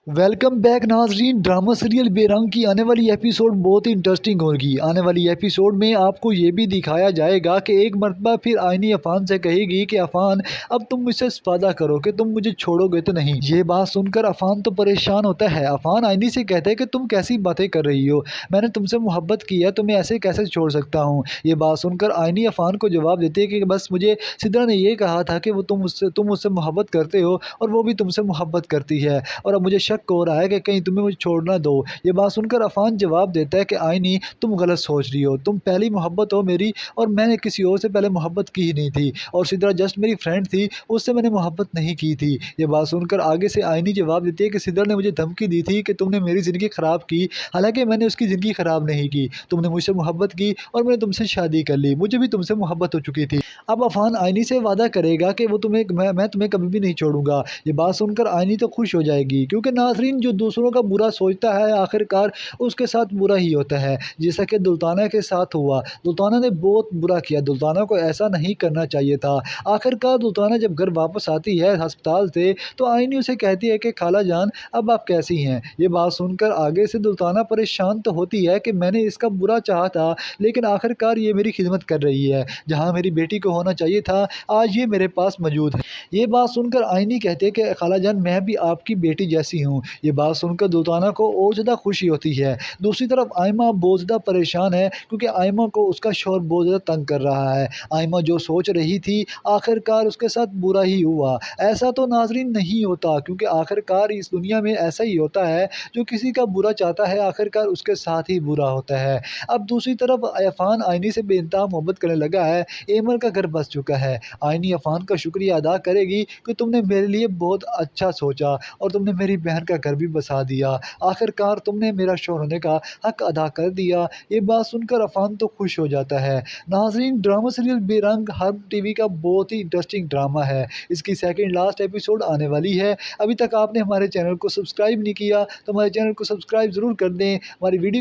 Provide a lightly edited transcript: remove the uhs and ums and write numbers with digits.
Welcome back नाजरीन। Drama serial बेरंग की आने वाली एपिसोड बहुत ही इंटरेस्टिंग होगी। आने वाली एपिसोड में आपको ये भी दिखाया जाएगा कि एक मरतबा फिर आईनी अफान से कहेगी कि अफान अब तुम मुझसे वादा करो कि तुम मुझे छोड़ोगे तो नहीं। ये बात सुनकर अफान तो परेशान होता है। अफान आईनी से कहता है कि तुम कैसी बातें कर रही हो, मैंने तुमसे मोहब्बत की है, तुम्हें ऐसे कैसे छोड़ सकता हूँ। ये बात सुनकर आईनी अफान को जवाब देती है कि बस मुझे सिद्रा ने ये कहा था कि वो तुम मुझसे मोहब्बत करते हो और वो भी तुमसे मोहब्बत करती है, और अब मुझे शक हो रहा है कि कहीं तुम्हें मुझे छोड़ना दो। ये बात सुनकर अफान जवाब देता है कि आईनी तुम गलत सोच रही हो, तुम पहली मोहब्बत हो मेरी, और मैंने किसी और से पहले मोहब्बत की ही नहीं थी, और सिद्रा जस्ट मेरी फ्रेंड थी, उससे मैंने मोहब्बत नहीं की थी। ये बात सुनकर आगे से आईनी जवाब देती है कि सिद्रा ने मुझे धमकी दी थी कि तुमने मेरी ज़िंदगी ख़राब की, हालांकि मैंने उसकी ज़िंदगी ख़राब नहीं की। तुमने मुझसे मोहब्बत की और मैंने तुमसे शादी कर ली, मुझे भी तुमसे मोहब्बत हो चुकी थी। अब अफान आईनी से वादा करेगा कि वो मैं तुम्हें कभी भी नहीं छोड़ूंगा। ये बात सुनकर आईनी तो खुश हो जाएगी, क्योंकि नाज़रीन जो दूसरों का बुरा सोचता है आखिरकार उसके साथ बुरा ही होता है। जैसा कि दुल्ताना के साथ हुआ, दुल्ताना ने बहुत बुरा किया, दुल्ताना को ऐसा नहीं करना चाहिए था। आखिरकार दुल्ताना जब घर वापस आती है अस्पताल से, तो आईनी उसे कहती है कि खाला जान अब आप कैसी हैं। ये बात सुनकर आगे से दुल्ताना परेशान तो होती है कि मैंने इसका बुरा चाहा था, लेकिन आखिरकार ये मेरी खिदमत कर रही है, जहाँ मेरी बेटी को होना चाहिए था आज ये मेरे पास मौजूद है। ये बात सुनकर आईनी कहते हैं कि खालाजान मैं भी आपकी बेटी जैसी हूँ। ये बात सुनकर दुल्ताना को और ज़्यादा खुशी होती है। दूसरी तरफ आयमा बहुत ज़्यादा परेशान है, क्योंकि आयमा को उसका शौहर बहुत ज़्यादा तंग कर रहा है। आयमा जो सोच रही थी आखिरकार उसके साथ बुरा ही हुआ। ऐसा तो नाजरीन नहीं होता, क्योंकि आखिरकार इस दुनिया में ऐसा ही होता है, जो किसी का बुरा चाहता है आखिरकार उसके साथ ही बुरा होता है। अब दूसरी तरफ अफान आईनी से बेइंतहा मोहब्बत करने लगा है। एमर का घर बस चुका है। आईनी अफान का शुक्रिया अदा करेगी कि तुमने मेरे लिए बहुत अच्छा सोचा और तुमने मेरी बहन का घर भी बसा दिया। आखिरकार तुमने मेरा शौहर होने का हक अदा कर दिया। ये बात सुनकर अफान तो खुश हो जाता है। नाजरीन ड्रामा सीरियल बेरंग हब टीवी का बहुत ही इंटरेस्टिंग ड्रामा है। इसकी सेकंड लास्ट एपिसोड आने वाली है। अभी तक आपने हमारे चैनल को सब्सक्राइब नहीं किया तो हमारे चैनल को सब्सक्राइब ज़रूर कर दें। हमारी वीडियो